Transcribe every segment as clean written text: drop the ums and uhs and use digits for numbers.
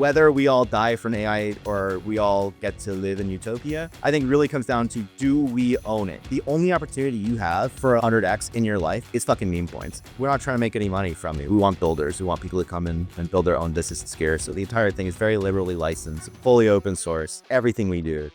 whether we all die from AI or we all get to live in utopia, I think really comes down to, do we own it? The only opportunity you have for 100x in your life is fucking meme coins. We're not trying to make any money from it. We want builders. We want people to come in and build their own business here. So the entire thing is very liberally licensed, fully open source, everything we do.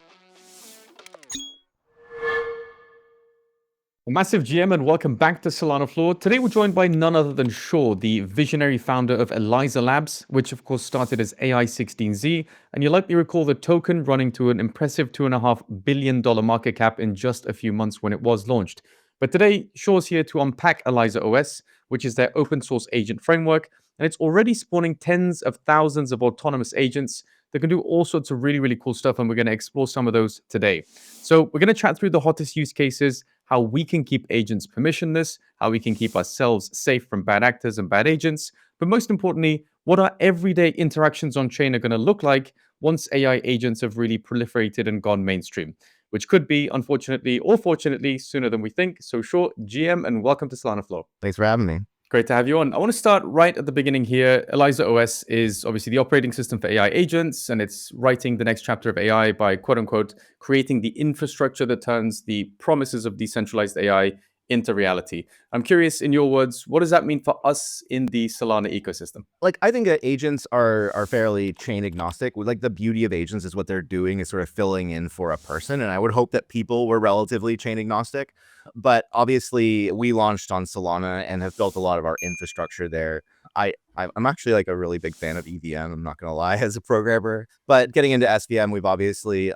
A massive GM and welcome back to Solanafloor. Today we're joined by none other than Shaw, the visionary founder of Eliza Labs, which of course started as AI16Z. And you likely recall the token running to an impressive $2.5 billion market cap in just a few months when it was launched. But today, Shaw's here to unpack ElizaOS, which is their open source agent framework. And it's already spawning tens of thousands of autonomous agents that can do all sorts of really, really cool stuff. And we're going to explore some of those today. So we're going to chat through the hottest use cases, how we can keep agents permissionless, how we can keep ourselves safe from bad actors and bad agents, but most importantly, what our everyday interactions on chain are going to look like once AI agents have really proliferated and gone mainstream, which could be, unfortunately or fortunately, sooner than we think. So Shaw, GM, and welcome to Solanafloor. Thanks for having me. Great to have you on. I want to start right at the beginning here. ElizaOS is obviously the operating system for AI agents, and it's writing the next chapter of AI by, quote unquote, creating the infrastructure that turns the promises of decentralized AI into reality. I'm curious, in your words, what does that mean for us in the Solana ecosystem? Like, I think that agents are fairly chain agnostic. Like, the beauty of agents is what they're doing is sort of filling in for a person. And I would hope that people were relatively chain agnostic. But obviously, we launched on Solana and have built a lot of our infrastructure there. I'm actually like a really big fan of EVM. I'm not going to lie, as a programmer. But getting into SVM, we've obviously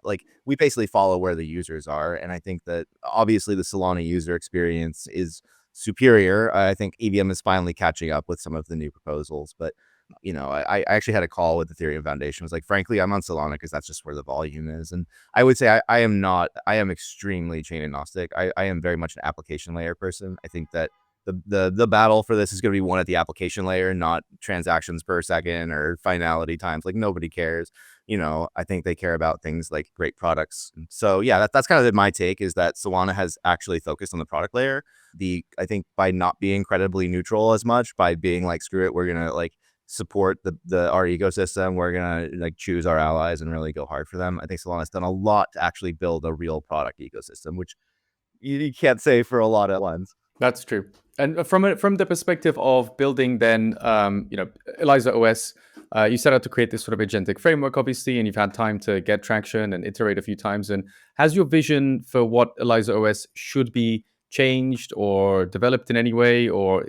we basically follow where the users are. And I think that obviously the Solana user experience is superior. I think EVM is finally catching up with some of the new proposals. But I actually had a call with the Ethereum Foundation. I was like, frankly, I'm on Solana because that's just where the volume is. And I would say I am extremely chain agnostic. I am very much an application layer person. I think that the battle for this is going to be won at the application layer, not transactions per second or finality times. Like, nobody cares. I think they care about things like great products. So yeah, that's kind of my take, is that Solana has actually focused on the product layer. I think by not being incredibly neutral as much, by being like, screw it, we're gonna support our ecosystem, we're gonna choose our allies and really go hard for them. I think Solana's done a lot to actually build a real product ecosystem, which you can't say for a lot at once. That's true. And from the perspective of building then, ElizaOS, you set out to create this sort of agentic framework, obviously, and you've had time to get traction and iterate a few times. And has your vision for what ElizaOS should be changed or developed in any way? Or,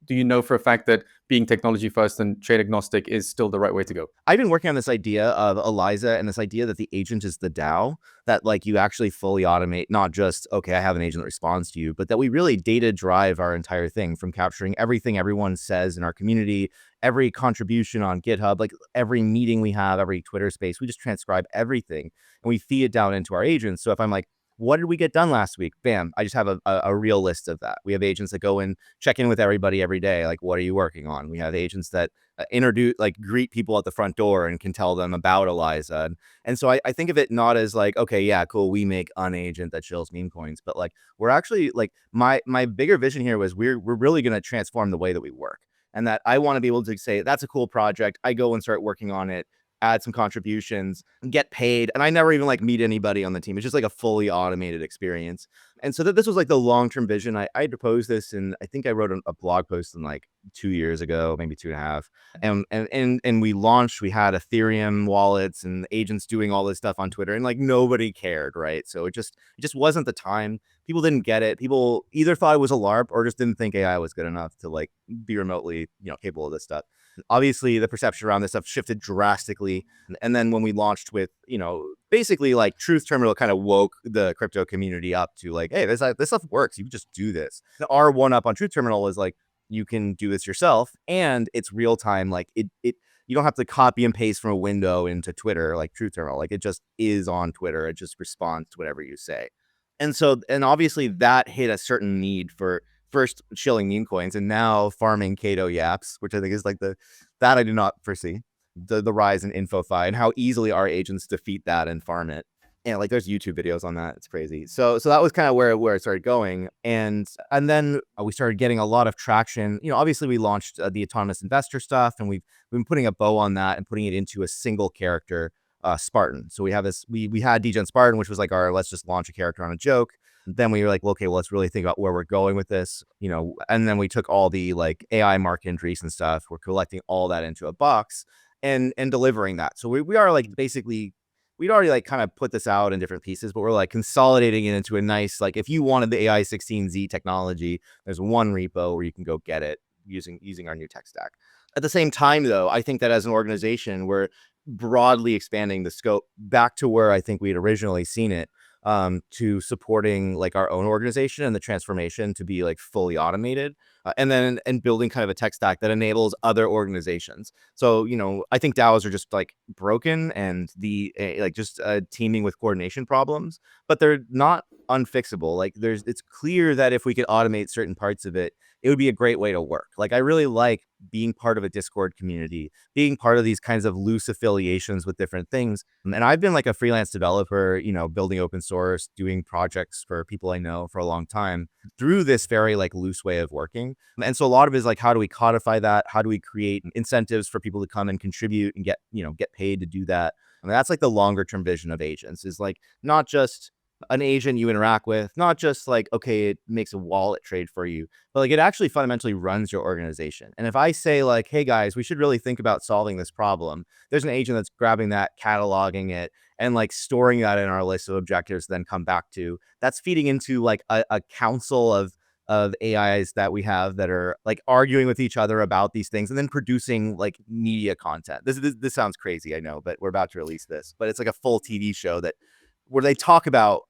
do you know for a fact that being technology first and chain agnostic is still the right way to go? I've been working on this idea of Eliza and this idea that the agent is the DAO, that you actually fully automate, not just, okay, I have an agent that responds to you, but that we really data drive our entire thing, from capturing everything everyone says in our community, every contribution on GitHub, like every meeting we have, every Twitter space, we just transcribe everything and we feed it down into our agents. So if I'm like, what did we get done last week? Bam, I just have a real list of that. We have agents that go and check in with everybody every day. Like, what are you working on? We have agents that greet people at the front door and can tell them about Eliza. And so I think of it not as like, okay, yeah, cool, we make an agent that chills meme coins, but we're actually my bigger vision here was we're really going to transform the way that we work. And that I want to be able to say, that's a cool project. I go and start working on it, add some contributions, get paid. And I never even meet anybody on the team. It's just a fully automated experience. And so this was the long-term vision. I proposed this, and I think I wrote a blog post in 2 years ago, maybe 2.5. And we launched, we had Ethereum wallets and agents doing all this stuff on Twitter, and nobody cared, right? So it just wasn't the time. People didn't get it. People either thought it was a LARP or just didn't think AI was good enough to be remotely, capable of this stuff. Obviously, the perception around this stuff shifted drastically. And then when we launched with, basically Truth Terminal kind of woke the crypto community up to hey, this stuff works. You can just do this. Our one up on Truth Terminal is you can do this yourself, and it's real time. You don't have to copy and paste from a window into Twitter like Truth Terminal. It just is on Twitter. It just responds to whatever you say. And obviously that hit a certain need for first chilling meme coins, and now farming Kato yaps, which I think is that I did not foresee, the rise in InfoFi and how easily our agents defeat that and farm it. And like there's YouTube videos on that. It's crazy. So that was kind of where it started going. And then we started getting a lot of traction. Obviously we launched the autonomous investor stuff, and we've been putting a bow on that and putting it into a single character, Spartan. So we have this, we had Degen Spartan, which was like our, let's just launch a character on a joke. Then we were like, well, okay, well, let's really think about where we're going with this, and then we took all the like AI market entries and stuff. We're collecting all that into a box and delivering that. So we are like basically, we'd already like kind of put this out in different pieces, but we're like consolidating it into a nice, like if you wanted the AI 16Z technology, there's one repo where you can go get it using our new tech stack. At the same time, though, I think that as an organization, we're broadly expanding the scope back to where I think we'd originally seen it, to supporting like our own organization and the transformation to be like fully automated, and building kind of a tech stack that enables other organizations. So, I think DAOs are just like broken, and like just teaming with coordination problems, but they're not unfixable. Like it's clear that if we could automate certain parts of it, it would be a great way to work. Like I really like being part of a Discord community, being part of these kinds of loose affiliations with different things. And I've been like a freelance developer, building open source, doing projects for people I know for a long time through this very like loose way of working. And so a lot of it is like, how do we codify that? How do we create incentives for people to come and contribute and get paid to do that? I mean, that's like the longer term vision of agents, is like not just an agent you interact with, not just like, okay, it makes a wallet trade for you, but like it actually fundamentally runs your organization. And if I say like, hey guys, we should really think about solving this problem, there's an agent that's grabbing that, cataloging it, and like storing that in our list of objectives, then come back to, that's feeding into like a council of AIs that we have that are like arguing with each other about these things and then producing like media content. This sounds crazy, I know, but we're about to release this. But it's like a full TV show that where they talk about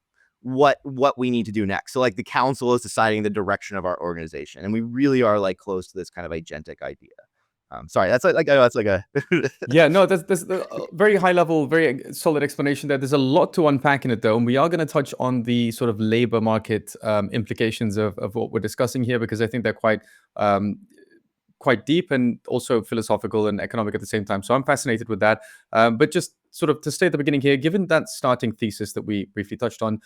what we need to do next. So like the council is deciding the direction of our organization, and we really are like close to this kind of agentic idea. Sorry, that's like that's like a Yeah, no, that's a very high level, very solid explanation there. There's a lot to unpack in it, though, and we are going to touch on the sort of labor market implications of what we're discussing here, because I think they're um, quite deep and also philosophical and economic at the same time. So I'm fascinated with that. But just sort of to stay at the beginning here, given that starting thesis that we briefly touched on,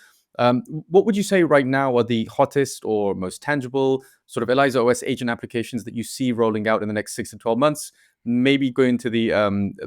what would you say right now are the hottest or most tangible sort of ElizaOS agent applications that you see rolling out in the next 6 to 12 months? Maybe go into the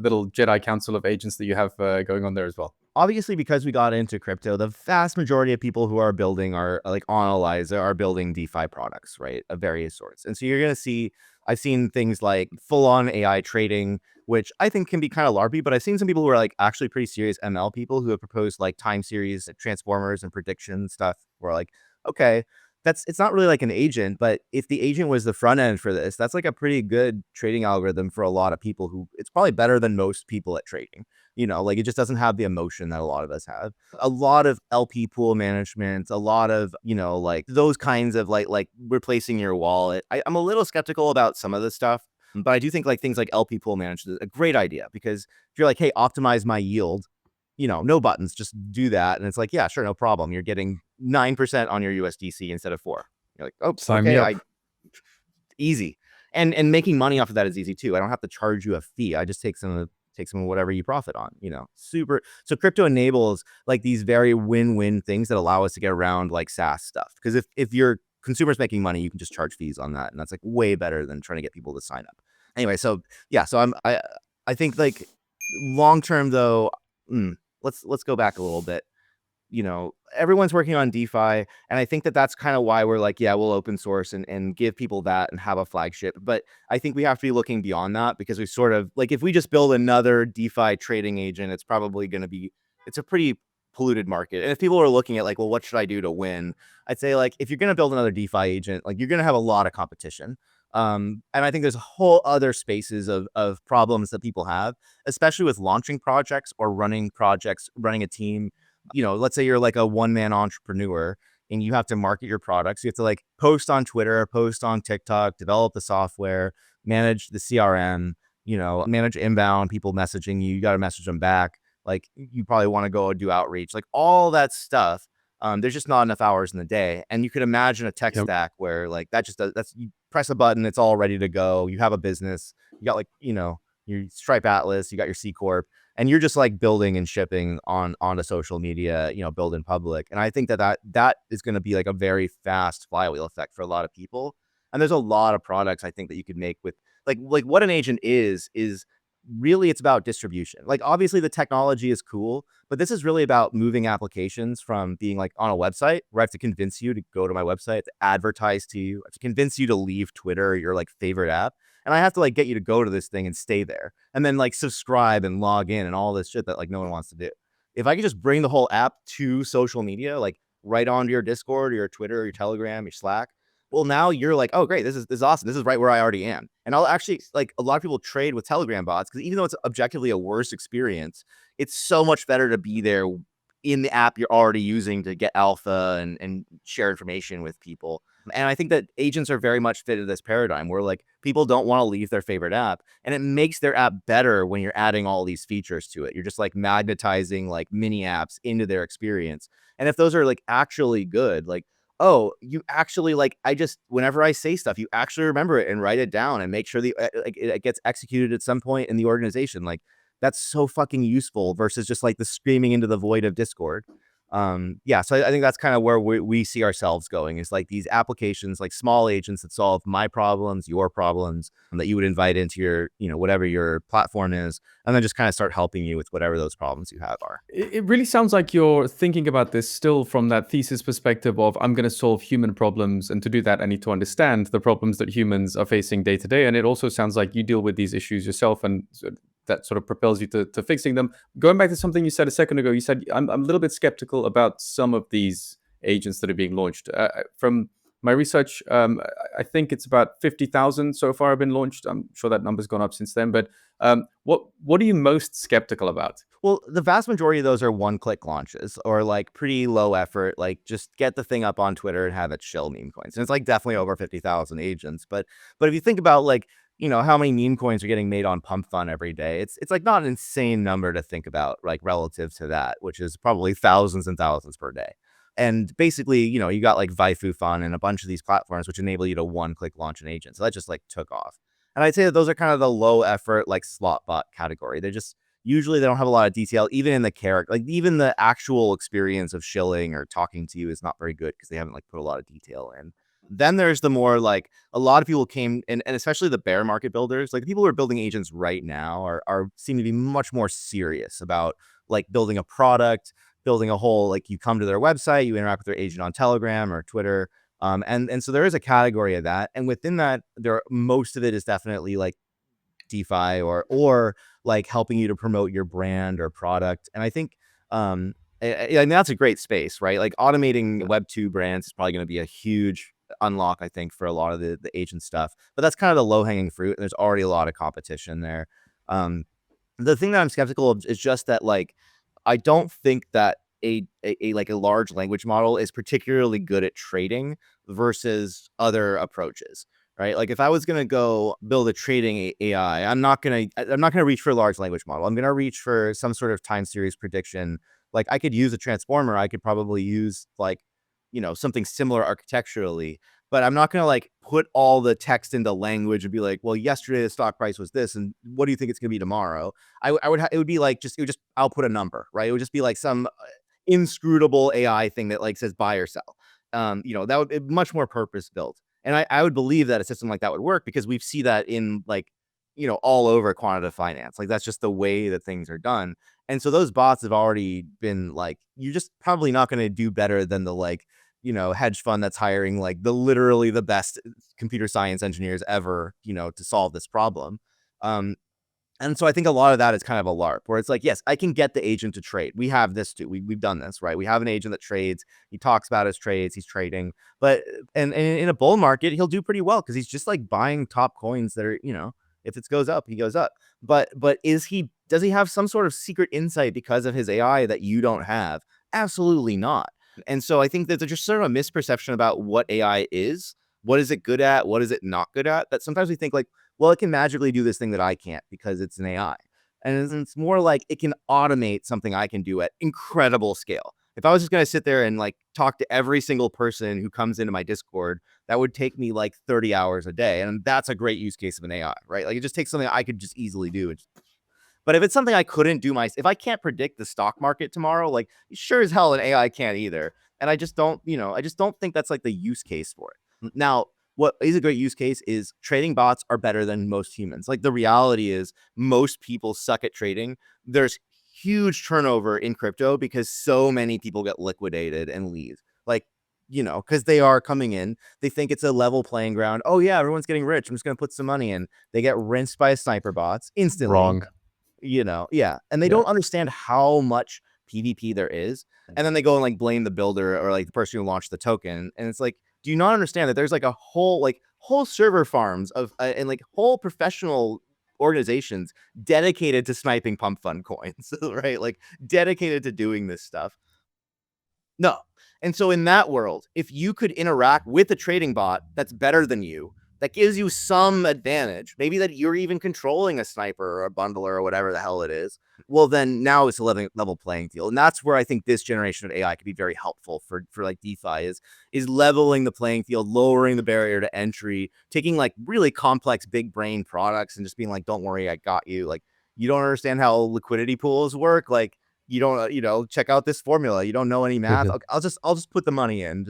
little Jedi Council of agents that you have going on there as well. obviously, because we got into crypto, the vast majority of people who are building are like on Eliza are building DeFi products, right, of various sorts. And so you're going to see, I've seen things like full on AI trading, which I think can be kind of larpy, but I've seen some people who are like actually pretty serious ML people who have proposed like time series transformers and prediction stuff, where like, okay, it's not really like an agent, but if the agent was the front end for this, that's like a pretty good trading algorithm for a lot of people who, it's probably better than most people at trading. Like it just doesn't have the emotion that a lot of us have. A lot of LP pool management, a lot of, like those kinds of like replacing your wallet. I'm a little skeptical about some of this stuff, but I do think like things like LP pool management is a great idea, because if you're like, hey, optimize my yield, no buttons, just do that. And it's like, yeah, sure, no problem. You're getting 9% on your USDC instead of 4. You're like, oh, Sign me okay, up. easy. And making money off of that is easy too. I don't have to charge you a fee. I just take some of whatever you profit on, super. So crypto enables like these very win-win things that allow us to get around like SaaS stuff. Because if your consumer's making money, you can just charge fees on that. And that's like way better than trying to get people to sign up. Anyway, so yeah, so I think like long term though, let's go back a little bit. Everyone's working on DeFi. And I think that that's kind of why we're like, yeah, we'll open source and give people that and have a flagship. But I think we have to be looking beyond that, because we sort of like, if we just build another DeFi trading agent, it's probably going to be, it's a pretty polluted market. And if people are looking at like, well, what should I do to win? I'd say like, if you're going to build another DeFi agent, like you're going to have a lot of competition. And I think there's a whole other spaces of problems that people have, especially with launching projects or running projects, running a team. Let's say you're like a one-man entrepreneur and you have to market your products. You have to like post on Twitter, post on TikTok, develop the software, manage the CRM, manage inbound people messaging you. You got to message them back. Like you probably want to go do outreach, like all that stuff. There's just not enough hours in the day. And you could imagine a tech Yep. stack where like that just does, that's, you press a button, it's all ready to go. You have a business, you got like, your Stripe Atlas, you got your C corp, and you're just like building and shipping onto social media, build in public. And I think that is going to be like a very fast flywheel effect for a lot of people. And there's a lot of products I think that you could make with like what an agent is really it's about distribution. Like obviously the technology is cool, but this is really about moving applications from being like on a website where I have to convince you to go to my website, to advertise to you, I have to convince you to leave Twitter, your like favorite app. And I have to like get you to go to this thing and stay there and then like subscribe and log in and all this shit that like no one wants to do. If I could just bring the whole app to social media, like right onto your Discord or your Twitter or your Telegram, your Slack, well, now you're like, oh, great, this is awesome. This is right where I already am. And I'll actually like a lot of people trade with Telegram bots because even though it's objectively a worse experience, it's so much better to be there in the app you're already using to get alpha and share information with people. And I think that agents are very much fit to this paradigm where like people don't want to leave their favorite app and it makes their app better when you're adding all these features to it. You're just like magnetizing like mini apps into their experience. And if those are like actually good, like, oh, you actually like, I just, whenever I say stuff, you actually remember it and write it down and make sure like it gets executed at some point in the organization. Like that's so fucking useful versus just like the screaming into the void of Discord. Yeah, so I think that's kind of where we see ourselves going is like these applications, like small agents that solve my problems, your problems, and that you would invite into your, whatever your platform is, and then just kind of start helping you with whatever those problems you have are. It really sounds like you're thinking about this still from that thesis perspective of I'm going to solve human problems. And to do that, I need to understand the problems that humans are facing day to day. And it also sounds like you deal with these issues yourself and that sort of propels you to fixing them. Going back to something you said a second ago, you said, I'm a little bit skeptical about some of these agents that are being launched. From my research, I think it's about 50,000 so far have been launched. I'm sure that number's gone up since then. But what are you most skeptical about? Well, the vast majority of those are one-click launches or like pretty low effort, like just get the thing up on Twitter and have it shill meme coins. And it's like definitely over 50,000 agents. But if you think about like, how many meme coins are getting made on Pump Fun every day, it's like not an insane number to think about, like relative to that, which is probably thousands and thousands per day. And basically, you got like Vaifu Fun and a bunch of these platforms which enable you to one-click launch an agent. So that just like took off. And I'd say that those are kind of the low effort, like slot bot category. They're just usually they don't have a lot of detail, even in the character, like even the actual experience of shilling or talking to you is not very good because they haven't like put a lot of detail in. Then there's the more like a lot of people came and especially the bear market builders, like the people who are building agents right now are seem to be much more serious about like building a product, building a whole like you come to their website, you interact with their agent on Telegram or Twitter. And so there is a category of that. And within that, most of it is definitely like DeFi or like helping you to promote your brand or product. And I think and that's a great space, right? Like automating Web2 brands is probably going to be a huge unlock, I think, for a lot of the agent stuff. But that's kind of the low hanging fruit. And there's already a lot of competition there. The thing that I'm skeptical of is just that like I don't think that like a large language model is particularly good at trading versus other approaches, right? Like if I was going to go build a trading AI, I'm not going to reach for a large language model. I'm going to reach for some sort of time series prediction. Like I could use a transformer. I could probably use like, something similar architecturally, but I'm not going to like put all the text into language and be like, well, yesterday the stock price was this. And what do you think it's going to be tomorrow? It would be like, it would just output a number, right? It would just be like some inscrutable AI thing that like says buy or sell. That would be much more purpose built. And I would believe that a system like that would work because we see that in like, all over quantitative finance. Like that's just the way that things are done. And so those bots have already been like, you're just probably not going to do better than the like, hedge fund that's hiring like literally the best computer science engineers ever, to solve this problem. And so I think a lot of that is kind of a LARP where it's like, yes, I can get the agent to trade. We have this too. We've done this, right? We have an agent that trades. He talks about his trades. He's trading. But and in a bull market, he'll do pretty well because he's just like buying top coins that are, if it goes up, he goes up. But does he have some sort of secret insight because of his AI that you don't have? Absolutely not. And so I think that there's just sort of a misperception about what AI is. What is it good at? What is it not good at? That sometimes we think like, well, it can magically do this thing that I can't because it's an AI. And it's more like it can automate something I can do at incredible scale. If I was just going to sit there and like talk to every single person who comes into my Discord, that would take me like 30 hours a day. And that's a great use case of an AI, right? Like it just takes something I could just easily do. But if it's something I couldn't do if I can't predict the stock market tomorrow, like sure as hell an AI can't either. And I just don't, I just don't think that's like the use case for it. Now, what is a great use case is trading bots are better than most humans. Like the reality is most people suck at trading. There's huge turnover in crypto because so many people get liquidated and leave. Like, because they are coming in, they think it's a level playing ground. Oh yeah, everyone's getting rich. I'm just going to put some money in. They get rinsed by sniper bots instantly. Wrong. Yeah, and they Yeah. don't understand how much PvP there is, and then they go and like blame the builder or like the person who launched the token, and it's like, do you not understand that there's like a whole server farms of and like whole professional organizations dedicated to sniping pump fund coins, right? Like dedicated to doing this stuff. No. And so in that world, if you could interact with a trading bot that's better than you, that gives you some advantage, maybe that you're even controlling a sniper or a bundler or whatever the hell it is, well, then now it's a level playing field. And that's where I think this generation of AI could be very helpful for like DeFi is leveling the playing field, lowering the barrier to entry, taking like really complex big brain products and just being like, don't worry, I got you. Like, you don't understand how liquidity pools work. Like, you don't, check out this formula. You don't know any math. Okay, I'll just put the money in.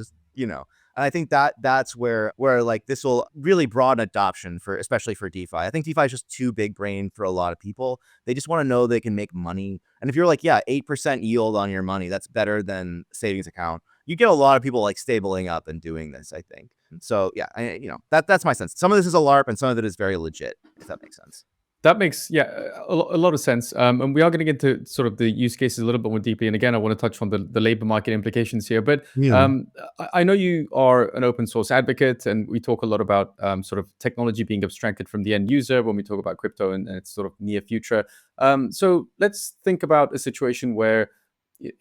And I think that's where like this will really broaden adoption for especially for DeFi. I think DeFi is just too big brain for a lot of people. They just want to know they can make money. And if you're like, yeah, 8% yield on your money, that's better than savings account. You get a lot of people like stabling up and doing this, I think. So yeah, that's my sense. Some of this is a LARP and some of it is very legit, if that makes sense. That makes a lot of sense, and we are going to get into sort of the use cases a little bit more deeply. And again, I want to touch on the labor market implications here. But Yeah. I know you are an open source advocate, and we talk a lot about sort of technology being abstracted from the end user when we talk about crypto and its sort of near future. So let's think about a situation where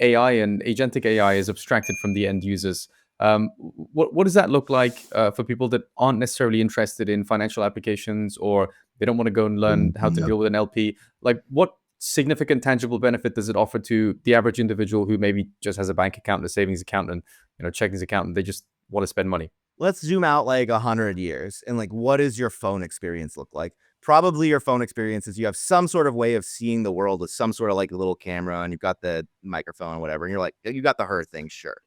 AI and agentic AI is abstracted from the end users. What does that look like for people that aren't necessarily interested in financial applications, or they don't want to go and learn how to Yeah. deal with an LP? Like, what significant tangible benefit does it offer to the average individual who maybe just has a bank account, and a savings account, and checkings account, and they just want to spend money? Let's zoom out like 100 years and like what does your phone experience look like? Probably your phone experience is you have some sort of way of seeing the world with some sort of like little camera and you've got the microphone or whatever and you're like you got the her thing, sure.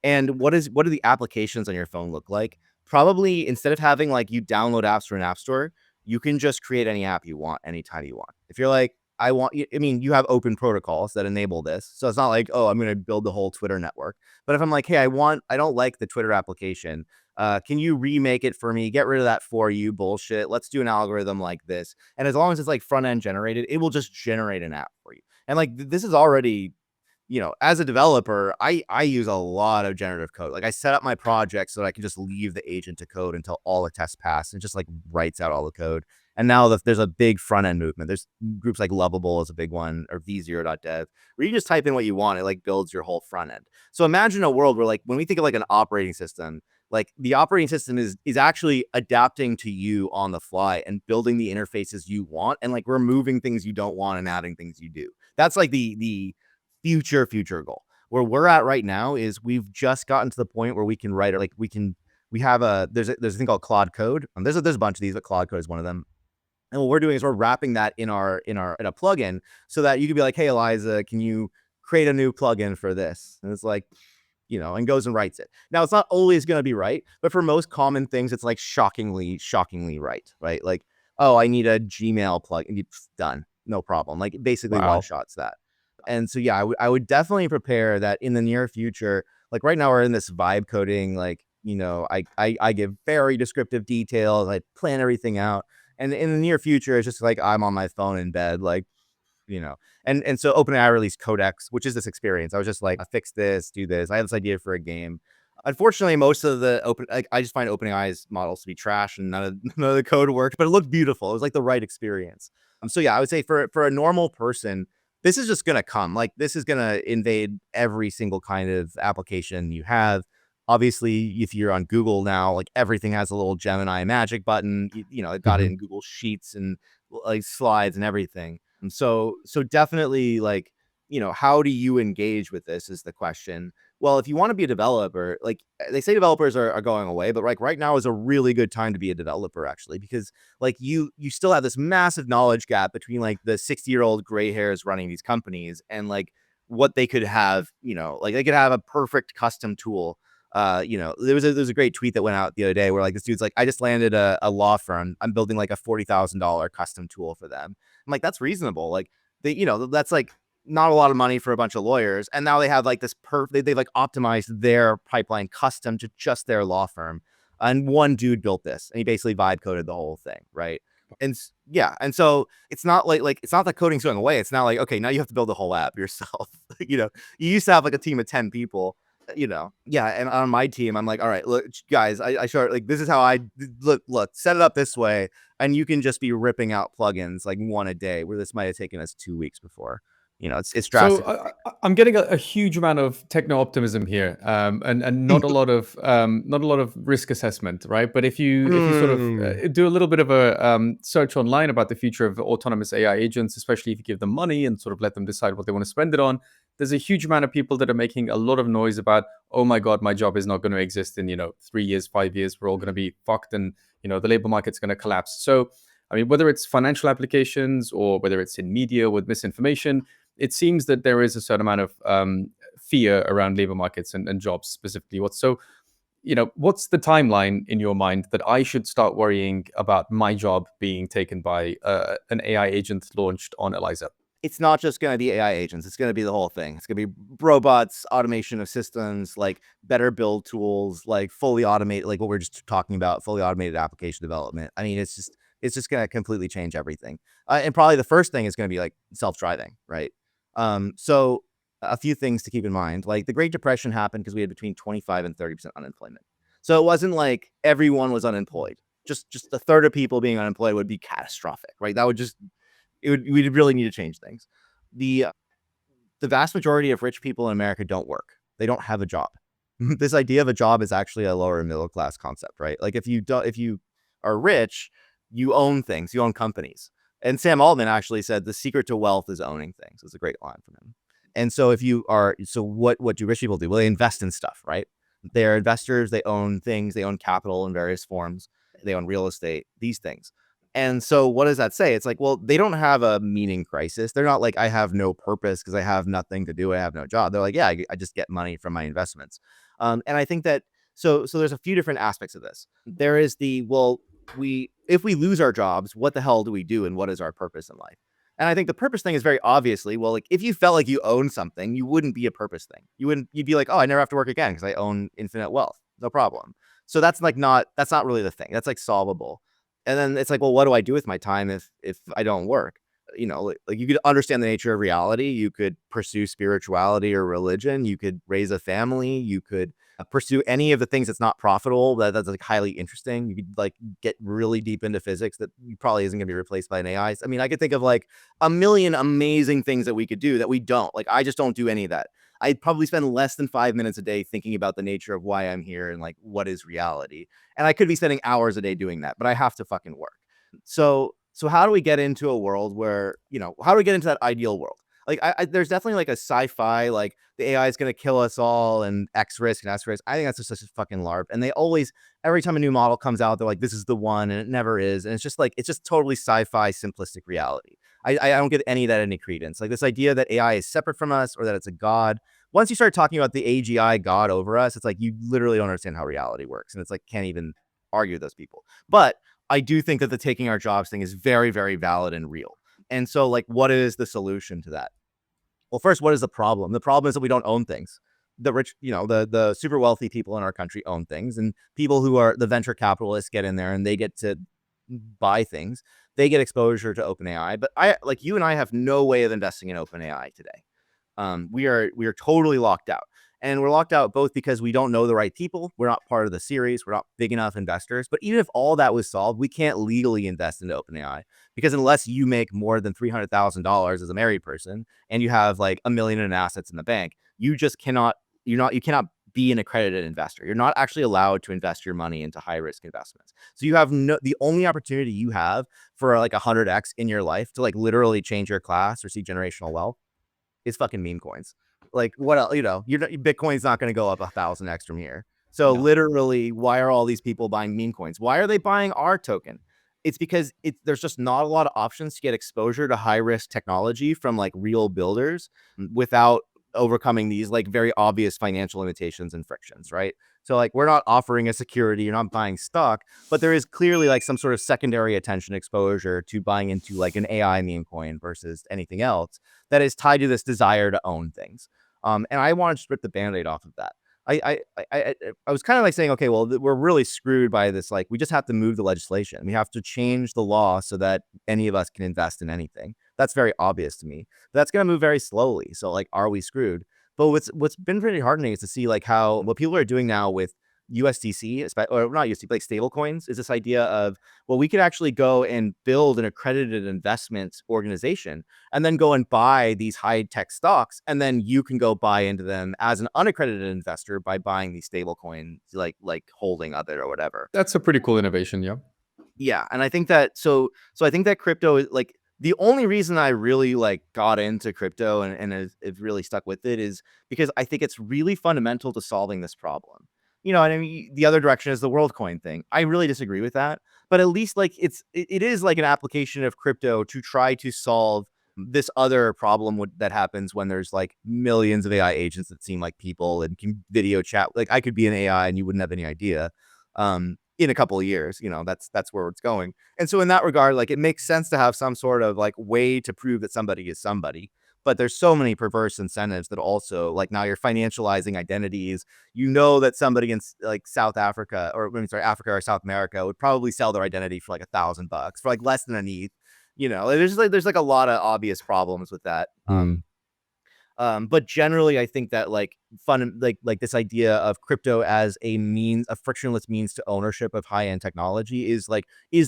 And what do the applications on your phone look like? Probably instead of having like you download apps from an app store, you can just create any app you want anytime you want. If you're like I mean, you have open protocols that enable this. So it's not like, oh, I'm going to build the whole Twitter network. But if I'm like, hey, I don't like the Twitter application. Can you remake it for me? Get rid of that for you bullshit. Let's do an algorithm like this. And as long as it's like front end generated, it will just generate an app for you. And like this is already, as a developer, I use a lot of generative code. Like I set up my project so that I can just leave the agent to code until all the tests pass and just like writes out all the code. And now there's a big front end movement. There's groups like Lovable is a big one or v0.dev where you just type in what you want. It like builds your whole front end. So imagine a world where like when we think of like an operating system, like the operating system is actually adapting to you on the fly and building the interfaces you want and like removing things you don't want and adding things you do. That's like the future goal. Where we're at right now is we've just gotten to the point where we can write it like we have there's a thing called Claude Code. There's a bunch of these, but Claude Code is one of them. And what we're doing is we're wrapping that in a plugin so that you could be like, hey Eliza, can you create a new plugin for this? And it's like, and goes and writes it. Now it's not always going to be right, but for most common things, it's like shockingly right? Right? Like, oh, I need a Gmail plugin. Done, no problem. Like basically one Wow. shots that. And so yeah, I would definitely prepare that in the near future. Like right now we're in this vibe coding. Like I give very descriptive details. I plan everything out. And in the near future, it's just like I'm on my phone in bed, like and so OpenAI released Codex, which is this experience. I was just like, fix this, do this. I had this idea for a game. Unfortunately, most of the I just find OpenAI's models to be trash, and none of the code worked. But it looked beautiful. It was like the right experience. So yeah, I would say for a normal person, this is just gonna come. Like this is gonna invade every single kind of application you have. Obviously, if you're on Google now, like everything has a little Gemini magic button. It got it Mhm. in Google Sheets and like slides and everything. And so definitely like how do you engage with this is the question. Well, if you want to be a developer, like they say developers are going away, but like right now is a really good time to be a developer actually, because like you still have this massive knowledge gap between like the 60-year-old gray hairs running these companies and like what they could have, like they could have a perfect custom tool. There was a great tweet that went out the other day where like this dude's like, I just landed a law firm. I'm building like a $40,000 custom tool for them. I'm like, that's reasonable. Like that's like not a lot of money for a bunch of lawyers. And now they have like this they've like optimized their pipeline custom to just their law firm. And one dude built this and he basically vibe coded the whole thing. Right. And yeah. And so it's not like it's not that coding's going away. It's not like, okay, now you have to build the whole app yourself. You used to have like a team of 10 people. Yeah. And on my team, I'm like, all right, look, guys, I showed like this is how I look, set it up this way. And you can just be ripping out plugins like one a day, where this might have taken us 2 weeks before. It's So drastic. I'm getting a huge amount of techno optimism here, and not a lot of risk assessment, right? But if you sort of Mm. do a little bit of a search online about the future of autonomous AI agents, especially if you give them money and sort of let them decide what they want to spend it on, there's a huge amount of people that are making a lot of noise about, oh my god, my job is not going to exist in 3 years, 5 years. We're all going to be fucked, and the labor market's going to collapse. So I mean, whether it's financial applications or whether it's in media with misinformation, it seems that there is a certain amount of fear around labor markets and jobs specifically. What's the timeline in your mind that I should start worrying about my job being taken by an AI agent launched on Eliza? It's not just going to be AI agents. It's going to be the whole thing. It's going to be robots, automation of systems, like better build tools, like fully automated, like what we're just talking about, fully automated application development. I mean, it's just going to completely change everything. And probably the first thing is going to be like self-driving, right? So a few things to keep in mind, like the Great Depression happened because we had between 25 and 30% unemployment. So it wasn't like everyone was unemployed. Just a third of people being unemployed would be catastrophic, right? That would just we'd really need to change things. The vast majority of rich people in America don't work. They don't have a job. This idea of a job is actually a lower middle class concept, right? Like if you are rich, you own things, you own companies. And Sam Altman actually said the secret to wealth is owning things. It's a great line from him. And so what do rich people do? Well, they invest in stuff, right? They're investors, they own things, they own capital in various forms, they own real estate, these things. And so what does that say? It's like, well, they don't have a meaning crisis. They're not like, I have no purpose because I have nothing to do. I have no job. They're like, yeah, I just get money from my investments. And I think that so there's a few different aspects of this. There is if we lose our jobs, what the hell do we do and what is our purpose in life? And I think the purpose thing is very obviously, well, like if you felt like you own something, you wouldn't be a purpose thing. You'd be like, oh, I never have to work again because I own infinite wealth. No problem. So that's not really the thing. That's like solvable. And then it's like, well, what do I do with my time if I don't work? Like you could understand the nature of reality. You could pursue spirituality or religion. You could raise a family. You could pursue any of the things that's not profitable. That's like highly interesting. You could like get really deep into physics that probably isn't going to be replaced by an AI. I mean, I could think of like a million amazing things that we could do that we don't. Like I just don't do any of that. I'd probably spend less than 5 minutes a day thinking about the nature of why I'm here and like what is reality. And I could be spending hours a day doing that, but I have to fucking work. So how do we get into a world where, how do we get into that ideal world? Like there's definitely like a sci-fi, like the AI is going to kill us all and X risk and S risk. I think that's just such a fucking LARP. And they always, every time a new model comes out, they're like, this is the one, and it never is. And it's just totally sci-fi simplistic reality. I don't give any of that any credence. Like this idea that AI is separate from us or that it's a god. Once you start talking about the AGI god over us, it's like you literally don't understand how reality works. And it's like, can't even argue with those people. But I do think that the taking our jobs thing is very, very valid and real. And so, like, what is the solution to that? Well, first, what is the problem? The problem is that we don't own things. The rich, the super wealthy people in our country own things, and people who are the venture capitalists get in there and they get to buy things. They get exposure to OpenAI. But like you and I have no way of investing in OpenAI today. We are totally locked out. And we're locked out both because we don't know the right people. We're not part of the series. We're not big enough investors. But even if all that was solved, we can't legally invest into OpenAI because unless you make more than $300,000 as a married person and you have like $1 million in assets in the bank, you just cannot. You cannot be an accredited investor. You're not actually allowed to invest your money into high risk investments. So you have the only opportunity you have for like 100x in your life to like literally change your class or see generational wealth is fucking meme coins. Like what else? Bitcoin's not going to go up 1,000x from here. So No. literally, why are all these people buying meme coins? Why are they buying our token? It's because there's just not a lot of options to get exposure to high risk technology from like real builders without overcoming these like very obvious financial limitations and frictions, right? So like we're not offering a security, you're not buying stock, but there is clearly like some sort of secondary attention exposure to buying into like an AI meme coin versus anything else that is tied to this desire to own things. And I want to strip the band-aid off of that. I was kind of like saying, okay, well, we're really screwed by this. Like, we just have to move the legislation. We have to change the law so that any of us can invest in anything. That's very obvious to me. But that's going to move very slowly. So, like, are we screwed? But what's been pretty heartening is to see like how what people are doing now with USDC, or not USDC, like stable coins, is this idea of, well, we could actually go and build an accredited investment organization and then go and buy these high tech stocks. And then you can go buy into them as an unaccredited investor by buying these stable coins, like holding of it or whatever. That's a pretty cool innovation, yeah. Yeah, and I think that so I think that crypto is like the only reason I really like got into crypto and have really stuck with it is because I think it's really fundamental to solving this problem. And I mean the other direction is the world coin thing. I really disagree with that, but at least like it is like an application of crypto to try to solve this other problem that happens when there's like millions of AI agents that seem like people and can video chat. Like I could be an AI and you wouldn't have any idea. In a couple of years, that's where it's going. And so in that regard, like it makes sense to have some sort of like way to prove that somebody is somebody. But there's so many perverse incentives that also like now you're financializing identities. That somebody in like South Africa or Africa or South America would probably sell their identity for like $1,000 for like less than an ETH. There's like a lot of obvious problems with that. Mm. But generally, I think that like like this idea of crypto as a frictionless means to ownership of high end technology is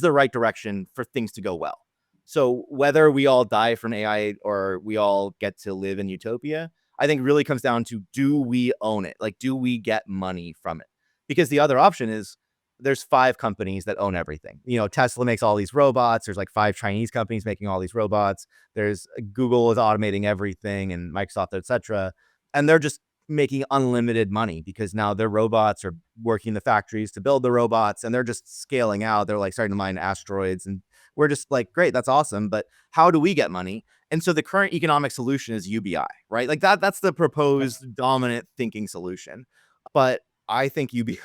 the right direction for things to go well. So whether we all die from AI or we all get to live in utopia, I think really comes down to, do we own it? Like, do we get money from it? Because the other option is there's 5 companies that own everything. Tesla makes all these robots. There's like 5 Chinese companies making all these robots. There's Google is automating everything, and Microsoft, etc. And they're just making unlimited money because now their robots are working the factories to build the robots, and they're just scaling out. They're like starting to mine asteroids, and we're just like, great, that's awesome. But how do we get money? And so the current economic solution is UBI, right? Like that's the proposed dominant thinking solution. But I think UBI,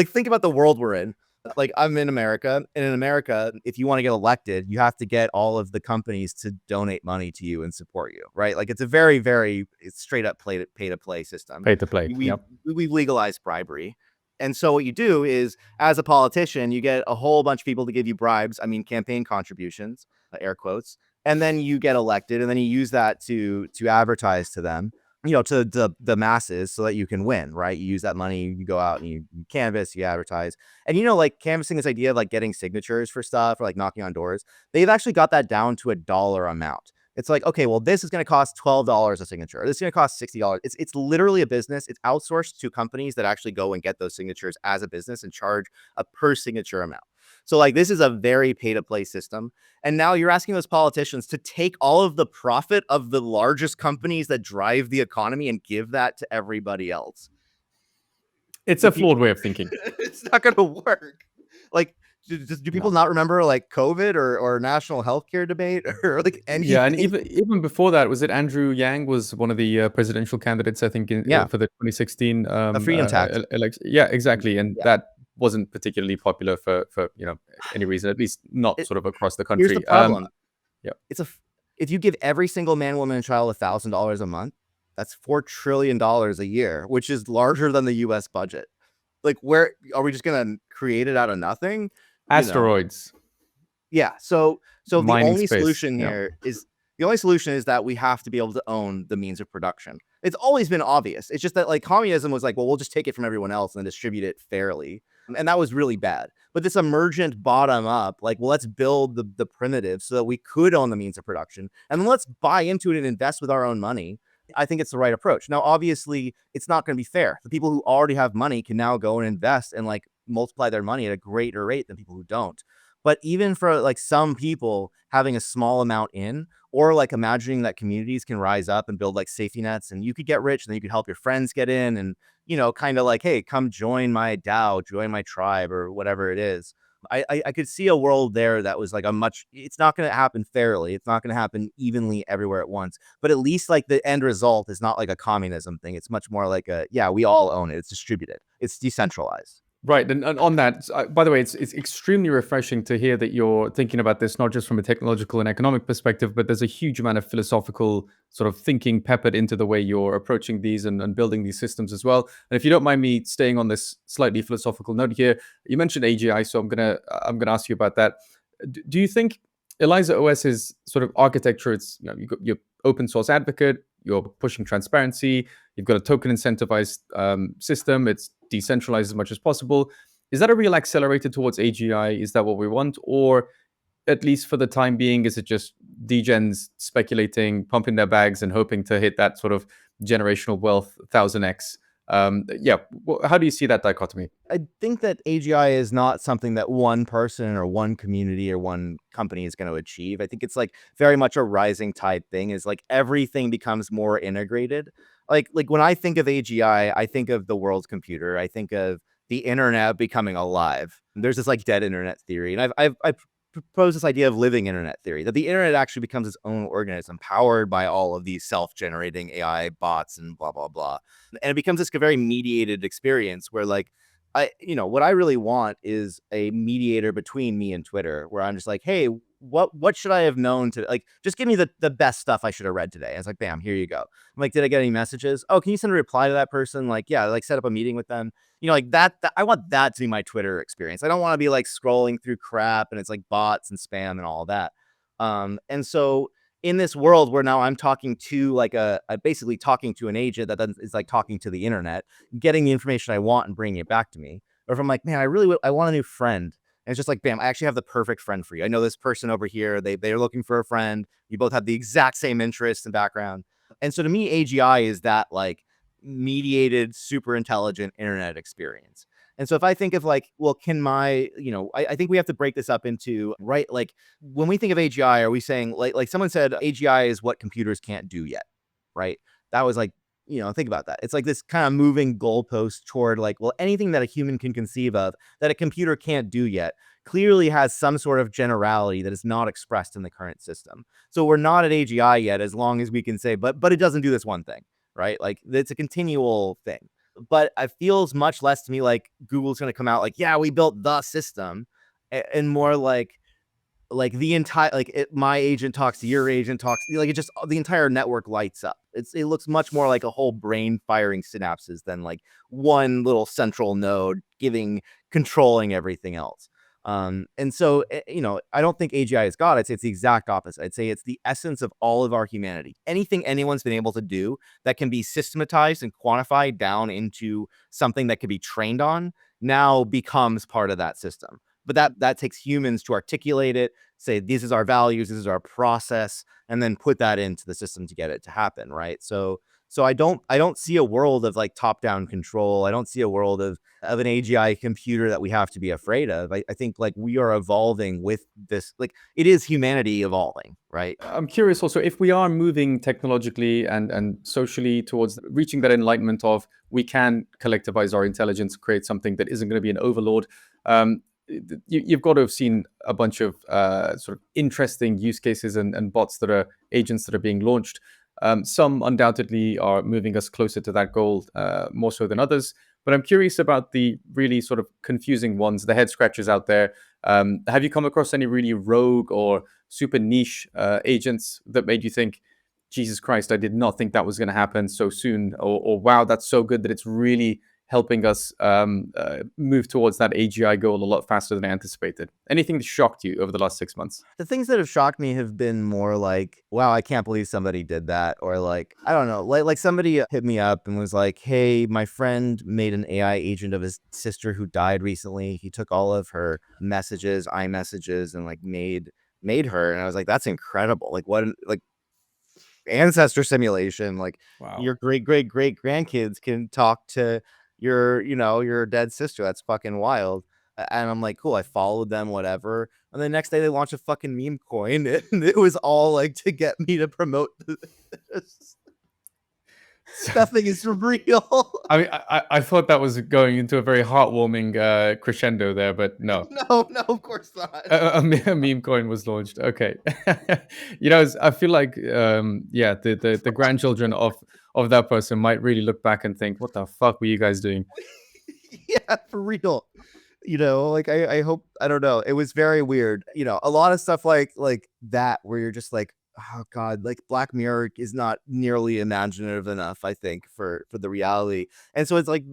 think about the world we're in. Like I'm in America, and in America, if you want to get elected, you have to get all of the companies to donate money to you and support you, right? Like it's a very, very straight up pay to play system. Pay to play. We Yep. we've legalized bribery. And so what you do is, as a politician, you get a whole bunch of people to give you bribes. I mean, campaign contributions, air quotes, and then you get elected, and then you use that to advertise to them, to the masses, so that you can win, right? You use that money, you go out and you canvas, you advertise. And like canvassing, this idea of like getting signatures for stuff or like knocking on doors, they've actually got that down to a dollar amount. It's like, okay, well, this is going to cost $12 a signature. This is going to cost $60. It's literally a business. It's outsourced to companies that actually go and get those signatures as a business and charge a per signature amount. So like this is a very pay to play system. And now you're asking those politicians to take all of the profit of the largest companies that drive the economy and give that to everybody else. It's a flawed way of thinking. It's not going to work. Like, do people No. not remember like COVID or national healthcare debate or like anything? Yeah, and even before that, was it Andrew Yang was one of the presidential candidates, I think, Yeah, for the 2016 a freedom tax. election. Yeah, exactly, and Yeah. that wasn't particularly popular for any reason, at least not It, sort of across the Here's country. the problem. Yeah, If you give every single man, woman, and child $1,000 a month, that's $4 trillion a year, which is larger than the U.S. budget. Like, where are we just gonna create it out of nothing? asteroids, Yeah. So mining space. Yeah, the only solution is that we have to be able to own the means of production. It's always been obvious. It's just that like communism was like, well, we'll just take it from everyone else and then distribute it fairly. And that was really bad. But this emergent bottom up, like, well, let's build the primitive so that we could own the means of production. And then let's buy into it and invest with our own money. I think it's the right approach. Now, obviously, it's not going to be fair. The people who already have money can now go and invest and like multiply their money at a greater rate than people who don't. But even for like some people having a small amount in or like imagining that communities can rise up and build like safety nets, and you could get rich and then you could help your friends get in, and kind of like, hey, come join my DAO, join my tribe, or whatever it is. I could see a world there that was like a much, it's not going to happen fairly. It's not going to happen evenly everywhere at once, but at least like the end result is not like a communism thing. It's much more like a, yeah, we all own it. It's distributed. It's decentralized. Right, and on that, by the way, it's extremely refreshing to hear that you're thinking about this not just from a technological and economic perspective, but there's a huge amount of philosophical sort of thinking peppered into the way you're approaching these and building these systems as well. And if you don't mind me staying on this slightly philosophical note here, you mentioned AGI, so I'm gonna ask you about that. Do you think ElizaOS's sort of architecture? It's you're open source advocate, you're pushing transparency, you've got a token incentivized system. It's decentralized as much as possible. Is that a real accelerator towards AGI? Is that what we want? Or at least for the time being, is it just degens speculating, pumping their bags, and hoping to hit that sort of generational wealth 1000x? Yeah, how do you see that dichotomy? I think that AGI is not something that one person or one community or one company is going to achieve. I think it's like very much a rising tide thing, is like everything becomes more integrated. Like when I think of AGI, I think of the world's computer. I think of the internet becoming alive. There's this like dead internet theory, and I've proposed this idea of living internet theory, that the internet actually becomes its own organism powered by all of these self-generating AI bots and blah blah blah, and it becomes this very mediated experience where like what I really want is a mediator between me and Twitter, where I'm just like, hey, what should I have known to, like, just give me the best stuff I should have read today. I was like, bam, here you go. I'm like, did I get any messages? Oh, can you send a reply to that person? Like, yeah, like set up a meeting with them. Like that I want that to be my Twitter experience. I don't want to be like scrolling through crap and it's like bots and spam and all that. And so in this world where now I'm talking to like basically talking to an agent that is like talking to the internet, getting the information I want and bringing it back to me. Or if I'm like, man, I want a new friend. And it's just like, bam, I actually have the perfect friend for you. I know this person over here. They're looking for a friend. You both have the exact same interests and background. And so to me, AGI is that like mediated, super intelligent internet experience. And so if I think of like, well, can my, I think we have to break this up into, right? Like when we think of AGI, are we saying like someone said AGI is what computers can't do yet, right? That was like, think about that. It's like this kind of moving goalpost toward like, well, anything that a human can conceive of that a computer can't do yet clearly has some sort of generality that is not expressed in the current system. So we're not at AGI yet, as long as we can say, but it doesn't do this one thing, right? Like it's a continual thing. But it feels much less to me like Google's going to come out like, yeah, we built the system, and more like the entire my agent talks to your agent talks, like it just the entire network lights up. It looks much more like a whole brain firing synapses than like one little central node controlling everything else. And so I don't think AGI is God. I'd say it's the exact opposite. I'd say it's the essence of all of our humanity. Anything anyone's been able to do that can be systematized and quantified down into something that can be trained on now becomes part of that system. But that takes humans to articulate it, say this is our values, this is our process, and then put that into the system to get it to happen, right? So I don't see a world of like top-down control. I don't see a world of an AGI computer that we have to be afraid of. I think like we are evolving with this, like it is humanity evolving, right? I'm curious also if we are moving technologically and socially towards reaching that enlightenment of we can collectivize our intelligence, create something that isn't going to be an overlord. Um, you've got to have seen a bunch of sort of interesting use cases and bots that are agents that are being launched. Some undoubtedly are moving us closer to that goal more so than others. But I'm curious about the really sort of confusing ones, the head scratchers out there. Have you come across any really rogue or super niche agents that made you think, Jesus Christ, I did not think that was going to happen so soon, or wow, that's so good that it's really helping us move towards that AGI goal a lot faster than I anticipated? Anything that shocked you over the last 6 months? The things that have shocked me have been more like, wow, I can't believe somebody did that. Or like, I don't know, like somebody hit me up and was like, hey, my friend made an AI agent of his sister who died recently. He took all of her messages, iMessages, and like made her. And I was like, that's incredible. Like what, like ancestor simulation, like Wow. your great grandkids can talk to your dead sister. That's fucking wild. And I'm like, cool, I followed them, whatever. And the next day they launched a fucking meme coin, and it was all like to get me to promote this. So, Nothing is real. I mean, I thought that was going into a very heartwarming crescendo there, but no. No, no, of course not. A meme coin was launched. Okay, I feel like yeah, the grandchildren of that person might really look back and think, "What the fuck were you guys doing?" Yeah, for real. Like I hope, I don't know. It was very weird. A lot of stuff like that where you're just like, oh God, like Black Mirror is not nearly imaginative enough, I think, for the reality. And so it's like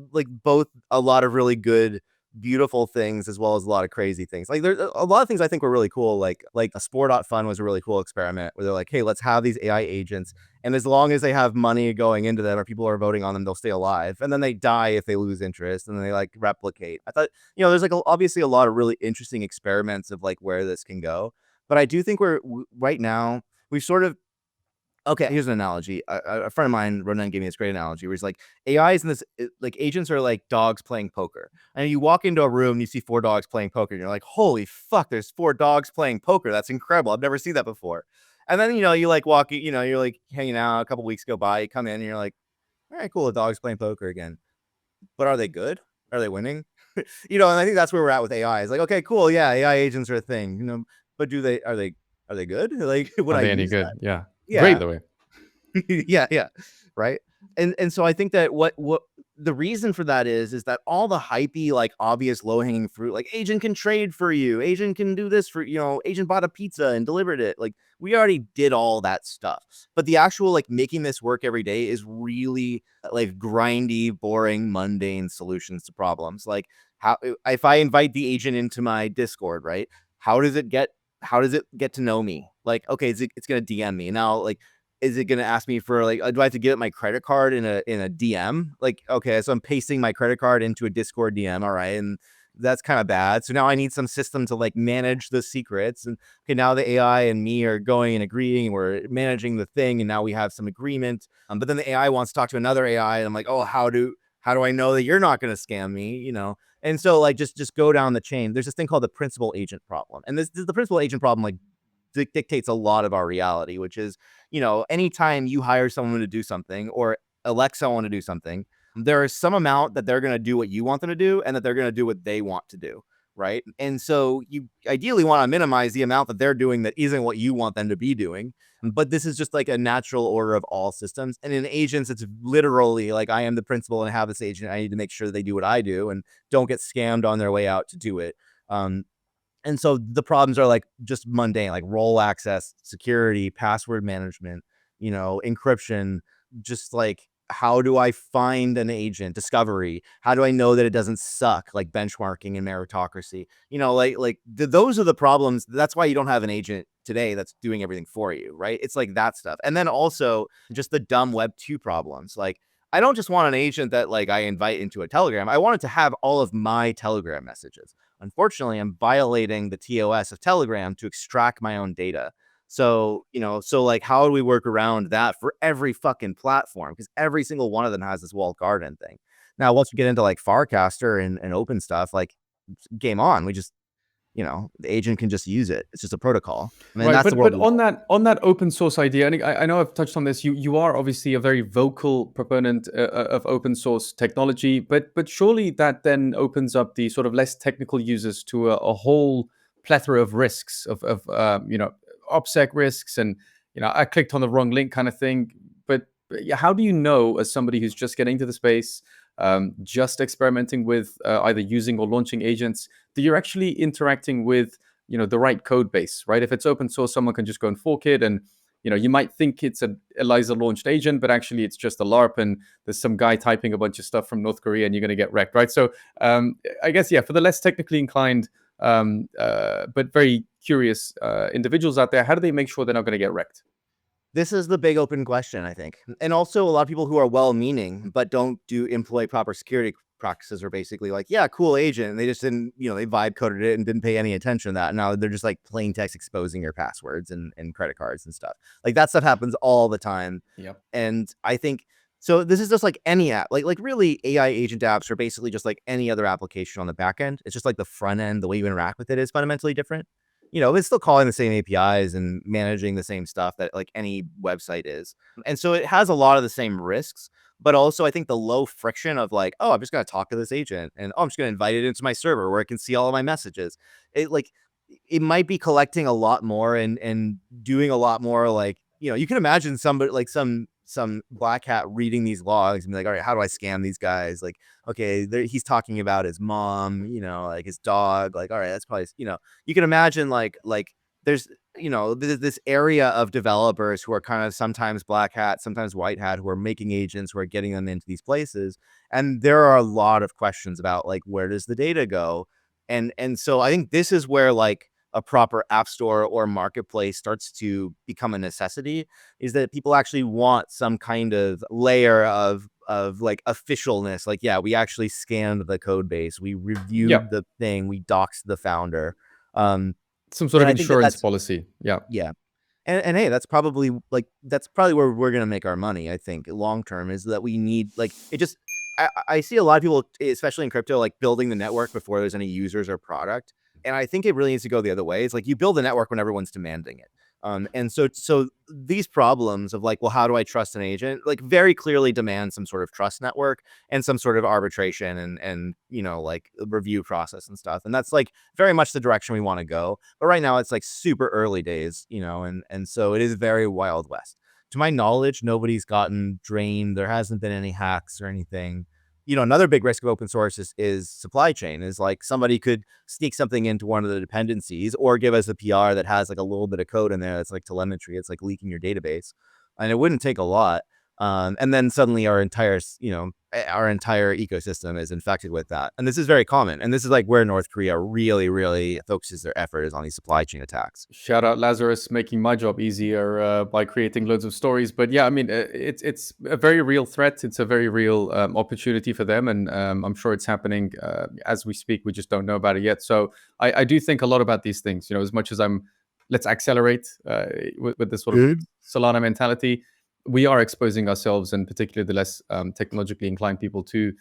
both a lot of really good, beautiful things as well as a lot of crazy things. Like there's a lot of things I think were really cool. Like a Spore.fun was a really cool experiment where they're like, hey, let's have these AI agents. And as long as they have money going into them or people are voting on them, they'll stay alive. And then they die if they lose interest, and then they like replicate. I thought, there's like obviously a lot of really interesting experiments of like where this can go. But I do think right now we've sort of, okay, here's an analogy. A friend of mine, Ronan, gave me this great analogy where he's like, AI is in this, like agents are like dogs playing poker. And you walk into a room and you see 4 dogs playing poker, and you're like, holy fuck, there's 4 dogs playing poker. That's incredible. I've never seen that before. And then, you like walking, you're like hanging out, a couple weeks go by, you come in and you're like, all right, cool, the dog's playing poker again. But are they good? Are they winning? And I think that's where we're at with AI. It's like, okay, cool, yeah, AI agents are a thing, but are they good? Like, would Are I they any use good? that? Yeah, great Yeah. the way. Yeah, yeah, right. And so I think that what the reason for that is that all the hypey, like obvious low hanging fruit, like agent can trade for you, agent can do this for agent bought a pizza and delivered it. Like we already did all that stuff, but the actual like making this work every day is really like grindy, boring, mundane solutions to problems. Like how if I invite the agent into my Discord, right? How does it get? How does it get to know me? Like, okay, it's gonna DM me now. Like, is it going to ask me for like, do I have to give it my credit card in a DM? Like, okay, so I'm pasting my credit card into a Discord DM. All right. And that's kind of bad. So now I need some system to like manage the secrets. And okay, now the AI and me are going and agreeing, and we're managing the thing. And now we have some agreement. But then the AI wants to talk to another AI. And I'm like, oh, how do I know that you're not going to scam me? And so like, just go down the chain. There's this thing called the principal agent problem. And this the principal agent problem, like dictates a lot of our reality, which is, anytime you hire someone to do something or elect someone to do something, there is some amount that they're going to do what you want them to do and that they're going to do what they want to do. Right. And so you ideally want to minimize the amount that they're doing that isn't what you want them to be doing. But this is just like a natural order of all systems. And in agents, it's literally like I am the principal and I have this agent. I need to make sure that they do what I do and don't get scammed on their way out to do it. And so the problems are like just mundane, like role access, security, password management, encryption, just like how do I find an agent, discovery? How do I know that it doesn't suck, like benchmarking and meritocracy? Those are the problems. That's why you don't have an agent today that's doing everything for you, right? It's like that stuff. And then also just the dumb web 2 problems. Like I don't just want an agent that like I invite into a Telegram. I want it to have all of my Telegram messages. Unfortunately, I'm violating the TOS of Telegram to extract my own data. So, like, how do we work around that for every fucking platform? Because every single one of them has this walled garden thing. Now, once we get into like Farcaster and open stuff, like game on. We just, the agent can just use it. It's just a protocol. I mean, Right, that's the but world. on that open source idea, and I know I've touched on this. You are obviously a very vocal proponent of open source technology, but surely that then opens up the sort of less technical users to a whole plethora of risks of OPSEC risks, and I clicked on the wrong link kind of thing. But yeah, how do you know, as somebody who's just getting into the space, just experimenting with either using or launching agents, that you're actually interacting with the right code base, right? If it's open source, someone can just go and fork it, and you might think it's an Eliza launched agent, but actually it's just a LARP, and there's some guy typing a bunch of stuff from North Korea, and you're going to get wrecked, right? So I guess, yeah, for the less technically inclined but very curious individuals out there, how do they make sure they're not going to get wrecked? This is the big open question, I think. And also a lot of people who are well-meaning but don't employ proper security practices are basically like, yeah, cool agent. And they just didn't, they vibe coded it and didn't pay any attention to that. Now they're just like plain text exposing your passwords and credit cards and stuff. Like that stuff happens all the time. Yep. And I think So this is just like any app, like really AI agent apps are basically just like any other application on the back end. It's just like the front end, the way you interact with it is fundamentally different. It's still calling the same APIs and managing the same stuff that like any website is. And so it has a lot of the same risks, but also I think the low friction of like, oh, I'm just gonna talk to this agent and oh, I'm just gonna invite it into my server where it can see all of my messages. It like it might be collecting a lot more and doing a lot more like, you can imagine somebody like some black hat reading these logs and be like, all right, how do I scam these guys? Like, okay, he's talking about his mom, like his dog. Like, all right, that's probably, you can imagine like there's, this area of developers who are kind of sometimes black hat, sometimes white hat, who are making agents, who are getting them into these places. And there are a lot of questions about like, where does the data go? And so I think this is where like a proper app store or marketplace starts to become a necessity, is that people actually want some kind of layer of like officialness. Like, yeah, we actually scanned the code base, we Yeah, reviewed the thing, we doxed the founder. Um, some sort and of I think that insurance that's policy. Yeah. yeah. And hey, that's probably where we're gonna make our money, I think, long term, is that we need like it just I see a lot of people, especially in crypto, like building the network before there's any users or product. And I think it really needs to go the other way. It's like you build the network when everyone's demanding it. And so these problems of like, well, how do I trust an agent? Like very clearly demand some sort of trust network and some sort of arbitration and like review process and stuff. And that's like very much the direction we want to go. But right now it's like super early days, and so it is very Wild West. To my knowledge, nobody's gotten drained. There hasn't been any hacks or anything. Another big risk of open source is supply chain, is like somebody could sneak something into one of the dependencies or give us a PR that has like a little bit of code in there that's like telemetry. It's like leaking your database. And it wouldn't take a lot. And then suddenly our entire ecosystem is infected with that. And this is very common. And this is like where North Korea really, really focuses their effort, is on these supply chain attacks. Shout out Lazarus, making my job easier by creating loads of stories. But yeah, I mean, it's a very real threat. It's a very real opportunity for them, and I'm sure it's happening as we speak. We just don't know about it yet. So I do think a lot about these things. As much as let's accelerate with this sort of Good. Solana mentality. We are exposing ourselves, and particularly the less technologically inclined people, to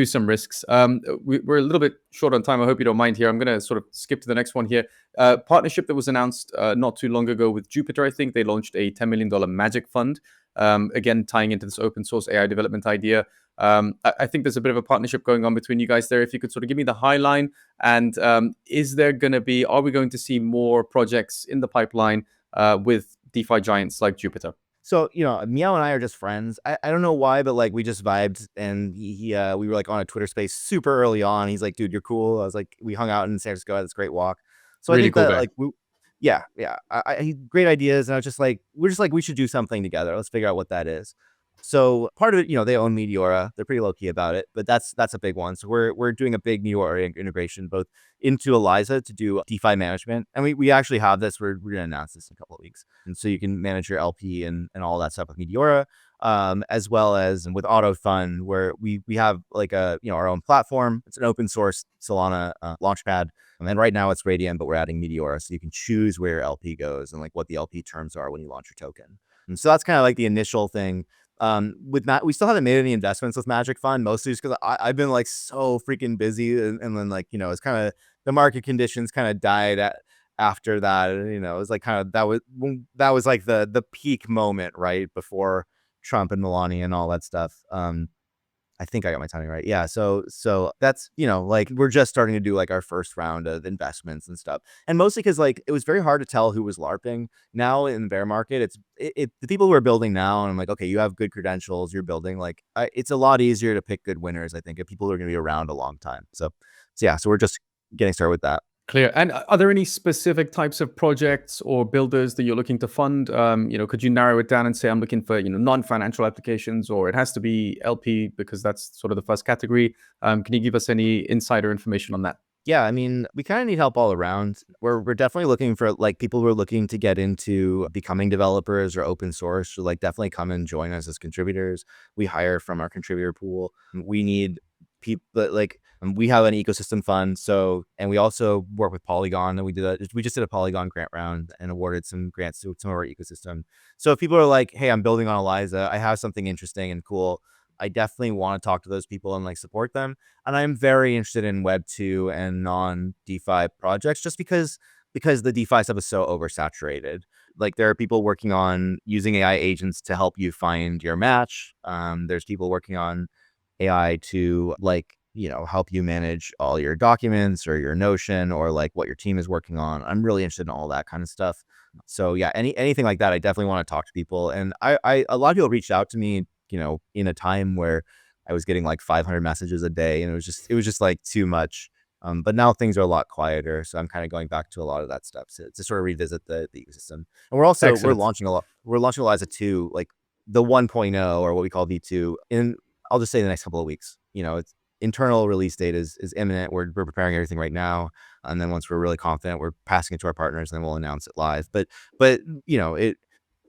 some risks. We're a little bit short on time. I hope you don't mind here. I'm going to sort of skip to the next one here. Partnership that was announced not too long ago with Jupiter. I think they launched a $10 million magic fund. Again, tying into this open source AI development idea. I think there's a bit of a partnership going on between you guys there. If you could sort of give me the high line, and are we going to see more projects in the pipeline with DeFi giants like Jupiter? So, Meow and I are just friends. I don't know why, but like we just vibed, and we were like on a Twitter space super early on. He's like, dude, you're cool. I was like, we hung out in San Francisco, had this great walk. So I Really think cool that guy. like yeah, great ideas. And I was just like, we're just like, we should do something together. Let's figure out what that is. So part of it, they own Meteora. They're pretty low key about it, but that's a big one. So we're doing a big Meteora integration both into Eliza to do DeFi management, and we actually have this. We're gonna announce this in a couple of weeks, and so you can manage your LP and all that stuff with Meteora, as well as with Auto Fund, where we have like our own platform. It's an open source Solana launchpad. And right now it's Radiant, but we're adding Meteora, so you can choose where your LP goes and like what the LP terms are when you launch your token. And so that's kind of like the initial thing. With Matt, we still haven't made any investments with Magic Fund, mostly just because I've been like so freaking busy, and then like it's kind of the market conditions kind of died after that. And, it was like kind of that was like the peak moment right before Trump and Melania and all that stuff. I think I got my timing right. Yeah. So that's, like we're just starting to do like our first round of investments and stuff. And mostly because like it was very hard to tell who was LARPing. Now in the bear market, the people who are building now, and I'm like, okay, you have good credentials, you're building, like it's a lot easier to pick good winners, I think, of people who are going to be around a long time. So yeah, so we're just getting started with that. Clear. And are there any specific types of projects or builders that you're looking to fund? Could you narrow it down and say I'm looking for non-financial applications, or it has to be LP because that's sort of the first category? Can you give us any insider information on that? Yeah, I mean, we kind of need help all around. We're definitely looking for like people who are looking to get into becoming developers or open source. So like definitely come and join us as contributors. We hire from our contributor pool. We need people like We have an ecosystem fund, and we also work with Polygon, and we just did a Polygon grant round and awarded some grants to some of our ecosystem. So if people are like, hey, I'm building on Eliza, I have something interesting and cool, I definitely want to talk to those people and like support them. And I'm very interested in Web 2 and non DeFi projects just because the DeFi stuff is so oversaturated. Like there are people working on using AI agents to help you find your match. There's people working on AI to like, help you manage all your documents or your Notion or like what your team is working on. I'm really interested in all that kind of stuff. So yeah, anything like that, I definitely want to talk to people. And a lot of people reached out to me, in a time where I was getting like 500 messages a day, and it was just like too much. But now things are a lot quieter, so I'm kind of going back to a lot of that stuff to sort of revisit the ecosystem. And we're Excellent. launching a lot. We're launching Eliza 2, like the 1.0 or what we call V2, in I'll just say the next couple of weeks. It's internal release date is imminent. We're preparing everything right now, and then once we're really confident, we're passing it to our partners, and then we'll announce it live. But it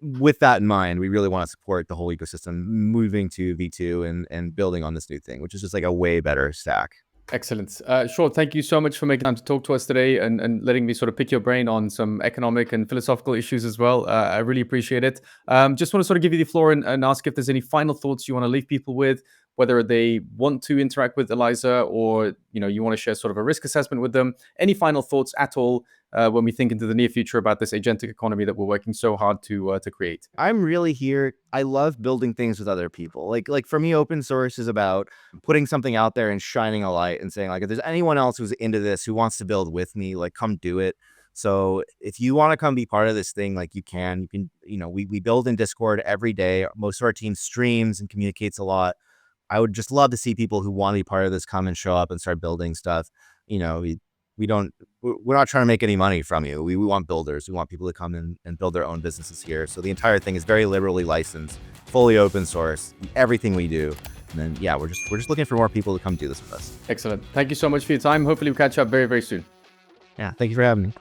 with that in mind, we really want to support the whole ecosystem moving to V2 and building on this new thing, which is just like a way better stack. Excellent. Sure. Thank you so much for making time to talk to us today and letting me sort of pick your brain on some economic and philosophical issues as well. I really appreciate it. Just want to sort of give you the floor and ask if there's any final thoughts you want to leave people with, whether they want to interact with Eliza or you want to share sort of a risk assessment with them. Any final thoughts at all when we think into the near future about this agentic economy that we're working so hard to create? I'm really here. I love building things with other people. Like for me, open source is about putting something out there and shining a light and saying like, if there's anyone else who's into this, who wants to build with me, like come do it. So if you want to come be part of this thing, like you can, we build in Discord every day. Most of our team streams and communicates a lot. I would just love to see people who want to be part of this come and show up and start building stuff. We don't, we're not trying to make any money from you. We want builders. We want people to come in and build their own businesses here. So the entire thing is very liberally licensed, fully open source, everything we do. And then, yeah, we're just looking for more people to come do this with us. Excellent. Thank you so much for your time. Hopefully we'll catch up very, very soon. Yeah. Thank you for having me.